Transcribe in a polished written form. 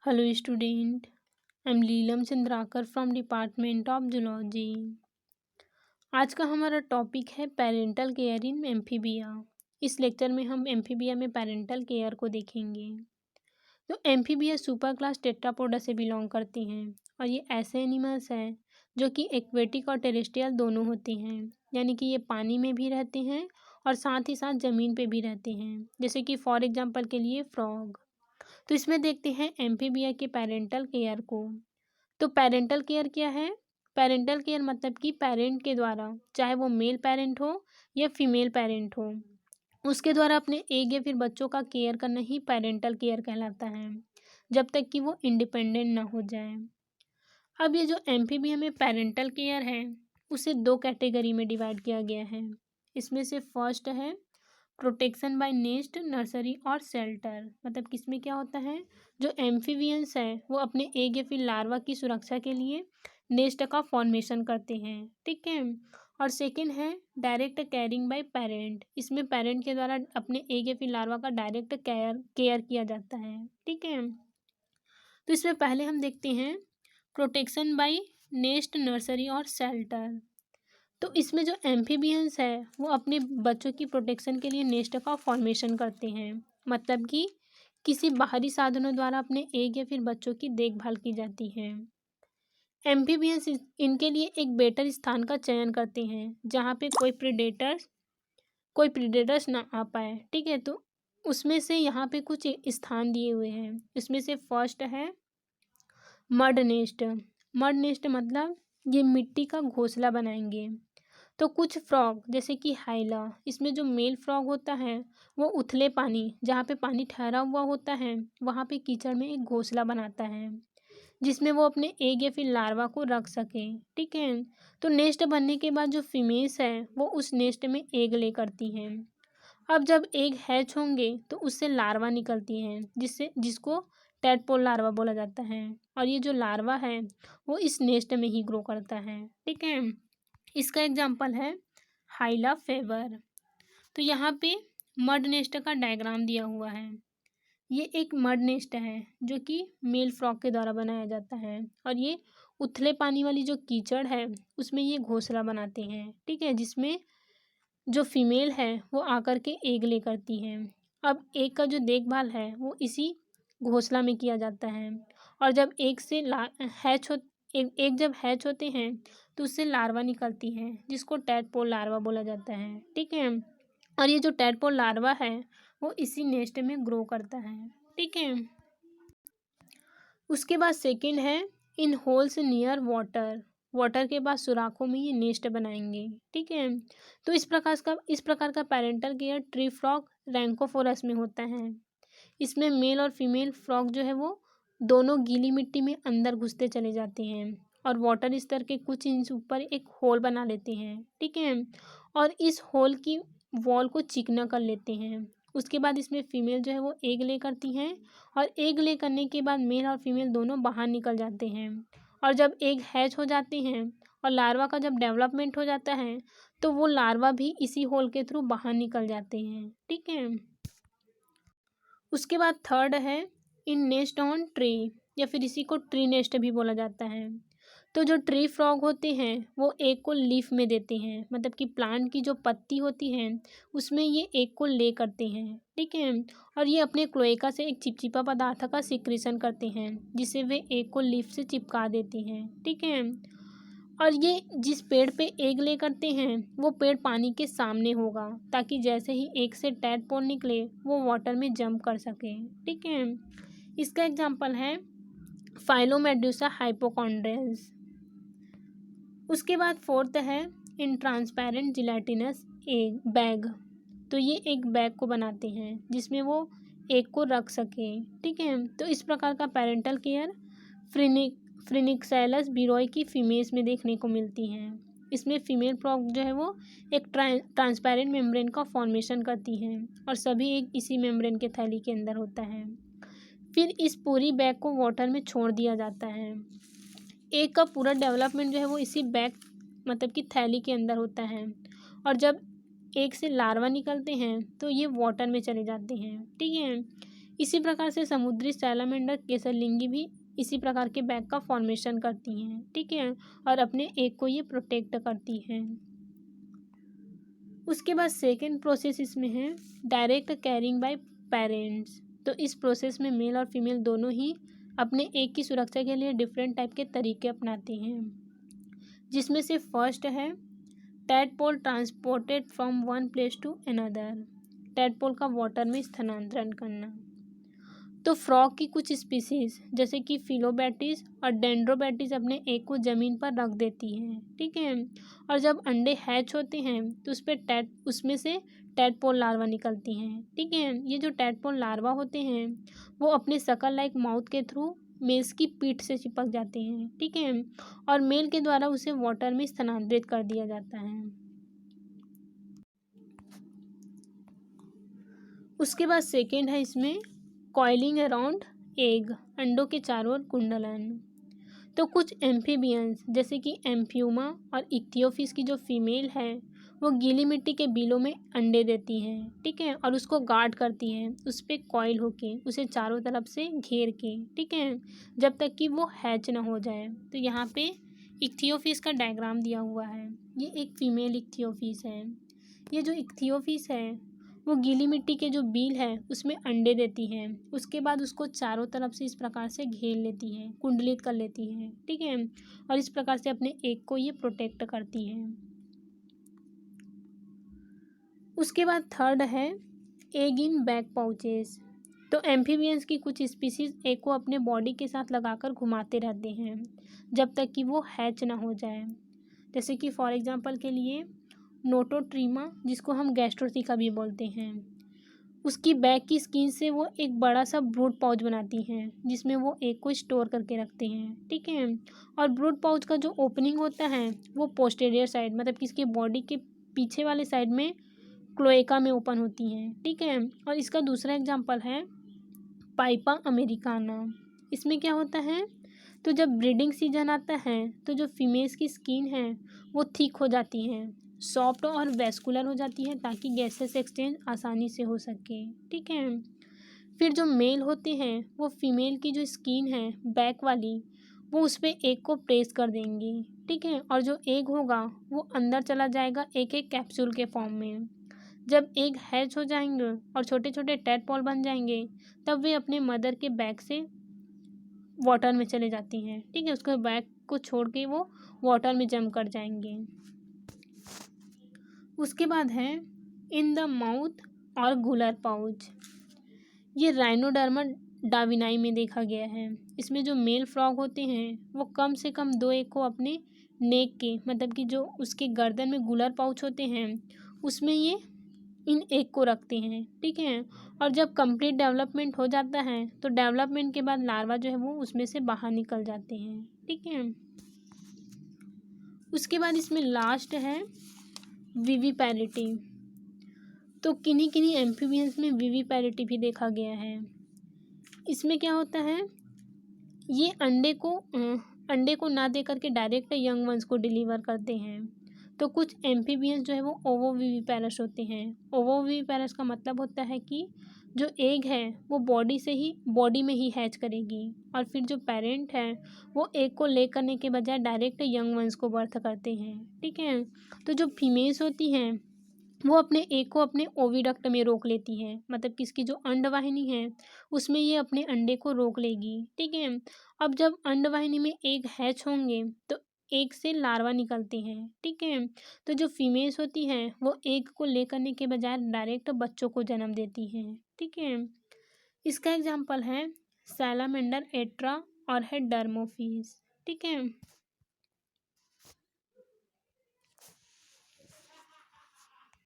Hello student, I'm Leelam Chandrakar from Department of Zoology। आज का हमारा टॉपिक है पेरेंटल केयर इन एम्फीबिया। इस लेक्चर में हम एम्फीबिया में पेरेंटल केयर को देखेंगे। तो एम्फीबिया सुपर क्लास टेट्रापोडा से बिलोंग करती हैं और ये ऐसे एनिमल्स हैं जो कि एक्वेटिक और टेरेस्ट्रियल दोनों होते हैं, यानी कि ये पानी में भी रहते हैं और साथ ही साथ ज़मीन पे भी रहते हैं, जैसे कि फॉर एग्जांपल के लिए फ्रॉग। तो इसमें देखते हैं एम्फीबिया के पेरेंटल केयर को। तो पेरेंटल केयर क्या है? पेरेंटल केयर मतलब कि पेरेंट के द्वारा, चाहे वो मेल पेरेंट हो या फीमेल पेरेंट हो, उसके द्वारा अपने एग या फिर बच्चों का केयर करना ही पेरेंटल केयर कहलाता है, जब तक कि वो इंडिपेंडेंट ना हो जाए। अब ये जो एम्फीबिया में पेरेंटल केयर है उसे दो कैटेगरी में डिवाइड किया गया है। इसमें से फर्स्ट है प्रोटेक्शन बाय नेस्ट, नर्सरी और शेल्टर। मतलब किसमें क्या होता है, जो एम्फीबियंस है वो अपने एग या फिर लार्वा की सुरक्षा के लिए नेस्ट का फॉर्मेशन करते हैं, ठीक है। और सेकंड है डायरेक्ट केयरिंग बाय पेरेंट। इसमें पेरेंट के द्वारा अपने एग या फिर लार्वा का डायरेक्ट केयर किया जाता है, ठीक है। तो इसमें पहले हम देखते हैं प्रोटेक्शन बाय नेस्ट, नर्सरी और शेल्टर। तो इसमें जो एम्फीबियंस है वो अपने बच्चों की प्रोटेक्शन के लिए नेस्ट का फॉर्मेशन करते हैं। मतलब कि किसी बाहरी साधनों द्वारा अपने एग या फिर बच्चों की देखभाल की जाती है। एम्फीबियंस इनके लिए एक बेटर स्थान का चयन करते हैं जहाँ पे कोई प्रीडेटर्स ना आ पाए, ठीक है। तो उसमें से यहाँ पे कुछ स्थान दिए हुए हैं। इसमें से फर्स्ट है मड नेस्ट। मड नेस्ट मतलब ये मिट्टी का घोंसला बनाएंगे। तो कुछ फ्रॉग जैसे कि हाइला, इसमें जो मेल फ्रॉग होता है वो उथले पानी, जहाँ पे पानी ठहरा हुआ होता है वहाँ पे कीचड़ में एक घोंसला बनाता है जिसमें वो अपने एग या फिर लार्वा को रख सके, ठीक है। तो नेस्ट बनने के बाद जो फीमेल्स है वो उस नेस्ट में एग ले करती हैं। अब जब एग हैच होंगे तो उससे लार्वा निकलती हैं जिसको टैडपोल लार्वा बोला जाता है। और ये जो लार्वा है वो इस नेस्ट में ही ग्रो करता है, ठीक है। इसका एग्जाम्पल है हाइला फेवर। तो यहाँ पे मड नेस्ट का डायग्राम दिया हुआ है। ये एक मड नेस्ट है जो कि मेल फ्रॉग के द्वारा बनाया जाता है और ये उथले पानी वाली जो कीचड़ है उसमें ये घोंसला बनाते हैं, ठीक है, जिसमें जो फीमेल है वो आकर के एग ले करती है। अब एग का जो देखभाल है वो इसी घोंसला में किया जाता है। और जब एग से हैच हो एग जब हैच होते हैं तो उससे लार्वा निकलती है जिसको टैडपोल लार्वा बोला जाता है, ठीक है। और ये जो टैडपोल लार्वा है वो इसी नेस्ट में ग्रो करता है, ठीक है। उसके बाद सेकंड है इन होल्स नियर वाटर। वाटर के बाद सुराखों में ये नेस्ट बनाएंगे, ठीक है। तो इस प्रकार का पेरेंटल केयर ट्री फ्रॉग रैंकोफोरस में होता है। इसमें मेल और फीमेल फ्रॉग जो है वो दोनों गीली मिट्टी में अंदर घुसते चले जाते हैं और वाटर स्तर के कुछ इंच ऊपर एक होल बना लेते हैं, ठीक है। और इस होल की वॉल को चिकना कर लेते हैं। उसके बाद इसमें फीमेल जो है वो एग ले करती हैं और एग ले करने के बाद मेल और फीमेल दोनों बाहर निकल जाते हैं। और जब एग हैच हो जाते हैं और लार्वा का जब डेवलपमेंट हो जाता है तो वो लार्वा भी इसी होल के थ्रू बाहर निकल जाते हैं, ठीक है। उसके बाद थर्ड है इन नेस्ट ऑन ट्री, या फिर इसी को ट्री नेस्ट भी बोला जाता है। तो जो ट्री फ्रॉग होते हैं वो एग को लीफ में देते हैं, मतलब कि प्लांट की जो पत्ती होती है उसमें ये एग को ले करते हैं, ठीक है। और ये अपने क्लोएका से एक चिपचिपा पदार्थ का सिक्रीशन करते हैं जिससे वे एग को लीफ से चिपका देती हैं, ठीक है। और ये जिस पेड़ पे एग ले करते हैं वो पेड़ पानी के सामने होगा ताकि जैसे ही एग से टैडपोल निकले वो वाटर में जंप कर सके, ठीक है। इसका एग्जांपल है फाइलोमेडुसा हाइपोकॉन्ड्रियल्स। उसके बाद फोर्थ है in transparent gelatinous egg bag. तो ये एक बैग को बनाते हैं जिसमें वो एग को रख सके, ठीक है। तो इस प्रकार का पेरेंटल केयर फ्रिनिक्सेलस बिरोई की फीमेल्स में देखने को मिलती हैं। इसमें फीमेल फ्रॉग जो है वो एक ट्रांसपेरेंट मेम्ब्रेन का फॉर्मेशन करती हैं और सभी एक इसी मेम्ब्रेन के थैली के अंदर होता है। फिर इस पूरी बैग को वाटर में छोड़ दिया जाता है। एग का पूरा डेवलपमेंट जो है वो इसी बैग मतलब कि थैली के अंदर होता है। और जब एग से लार्वा निकलते हैं तो ये वाटर में चले जाते हैं, ठीक है। इसी प्रकार से समुद्री सैलामेंडर केसरलिंगी भी इसी प्रकार के बैग का फॉर्मेशन करती हैं, ठीक है, और अपने एग को ये प्रोटेक्ट करती हैं। उसके बाद सेकेंड प्रोसेस इसमें है डायरेक्ट कैरिंग बाय पेरेंट्स। तो इस प्रोसेस में मेल और फीमेल दोनों ही अपने एग की सुरक्षा के लिए डिफरेंट टाइप के तरीके अपनाते हैं, जिसमें से फर्स्ट है tadpole transported from one place to another. Tadpole का वाटर में स्थानांतरण करना। तो फ्रॉग की कुछ स्पीसीज जैसे कि फिलोबैटिस और डेंड्रोबैटिस अपने एग को ज़मीन पर रख देती हैं, ठीक है, और जब अंडे हैच होते हैं तो उसमें से टैडपोल लार्वा निकलती हैं, ठीक है। ये जो टैडपोल लार्वा होते हैं वो अपने शकल लाइक माउथ के थ्रू मेल्स की पीठ से चिपक जाते हैं, ठीक है, और मेल के द्वारा उसे वाटर में स्थानांतरित कर दिया जाता है। उसके बाद सेकेंड है इसमें कॉइलिंग अराउंड एग, अंडों के चारों ओर कुंडलन। तो कुछ एम्फीबियंस जैसे कि एम्फ्यूमा और इक्थियोफिस की जो फीमेल है वो गीली मिट्टी के बिलों में अंडे देती हैं, ठीक है, और उसको गार्ड करती है उस पर कॉइल होके, उसे चारों तरफ से घेर के, ठीक है, जब तक कि वो हैच ना हो जाए। तो यहाँ पे इक्थियोफिस का डायग्राम दिया हुआ है, ये एक फीमेल इक्थियोफिस है। ये जो इक्थियोफिस है वो गीली मिट्टी के जो बील है उसमें अंडे देती हैं, उसके बाद उसको चारों तरफ से इस प्रकार से घेर लेती हैं, कुंडलित कर लेती हैं, ठीक है, और इस प्रकार से अपने एग को ये प्रोटेक्ट करती हैं। उसके बाद थर्ड है एग इन बैक पाउचेस। तो एम्फीबियंस की कुछ स्पीसीज एग को अपने बॉडी के साथ लगाकर घुमाते रहते हैं जब तक कि वो हैच ना हो जाए। जैसे कि फॉर एग्जांपल के लिए नोटोट्रीमा, जिसको हम गैस्ट्रोथिका भी बोलते हैं, उसकी बैक की स्किन से वो एक बड़ा सा ब्रूड पाउच बनाती हैं जिसमें वो एग को स्टोर करके रखते हैं, ठीक है, और ब्रूड पाउच का जो ओपनिंग होता है वो पोस्टीरियर साइड मतलब कि इसके बॉडी के पीछे वाले साइड में क्लोएका में ओपन होती हैं, ठीक है। और इसका दूसरा एग्जाम्पल है पाइपा अमेरिकाना। इसमें क्या होता है, तो जब ब्रीडिंग सीजन आता है तो जो फीमेल्स की स्किन है वो थिक हो जाती हैं, सॉफ्ट और वेस्कुलर हो जाती है ताकि गैसेस एक्सचेंज आसानी से हो सके, ठीक है। फिर जो मेल होते हैं वो फीमेल की जो स्किन है बैक वाली वो उस पर एग को प्रेस कर देंगी, ठीक है, और जो एग होगा वो अंदर चला जाएगा एक एक कैप्सूल के फॉर्म में। जब एग हैच हो जाएंगे और छोटे छोटे टैडपोल बन जाएंगे तब वे अपने मदर के बैक से वाटर में चले जाती हैं, ठीक है, उसके बैक को छोड़ के वो वाटर में जम कर जाएंगे। उसके बाद है इन द माउथ और गुलर पाउच। ये राइनोडर्मा डाविनाई में देखा गया है। इसमें जो मेल फ्रॉग होते हैं वो कम से कम 2 एग को अपने नेक के मतलब कि जो उसके गर्दन में गुलर पाउच होते हैं उसमें ये इन एग को रखते हैं, ठीक है, और जब कंप्लीट डेवलपमेंट हो जाता है तो डेवलपमेंट के बाद लार्वा जो है वो उसमें से बाहर निकल जाते हैं, ठीक है। उसके बाद इसमें लास्ट है विविपैरिटी। तो किन्हीं किन्हीं एम्फीबियंस में विविपैरिटी भी देखा गया है। इसमें क्या होता है, ये अंडे को ना दे करके डायरेक्ट यंग वंस को डिलीवर करते हैं। तो कुछ एम्फीबियंस जो है वो ओवोविविपेरस होते हैं। ओवोविविपेरस का मतलब होता है कि जो एग है वो बॉडी में ही हैच करेगी और फिर जो पेरेंट है वो एग को ले करने के बजाय डायरेक्ट यंग वंस को बर्थ करते हैं, ठीक है। तो जो फीमेल्स होती हैं वो अपने एग को अपने ओविडक्ट में रोक लेती है मतलब कि इसकी जो अंडवाहिनी है उसमें ये अपने अंडे को रोक लेगी, ठीक है। अब जब अंडवाहिनी में एग हैच होंगे तो एग से लार्वा निकलते हैं, ठीक है। तो जो फीमेल्स होती हैं वो एग को ले करने के बजाय डायरेक्ट बच्चों को जन्म देती हैं, ठीक है। इसका एग्जाम्पल है सैलामेंडर एट्रा और है डर्मोफिस, ठीक है।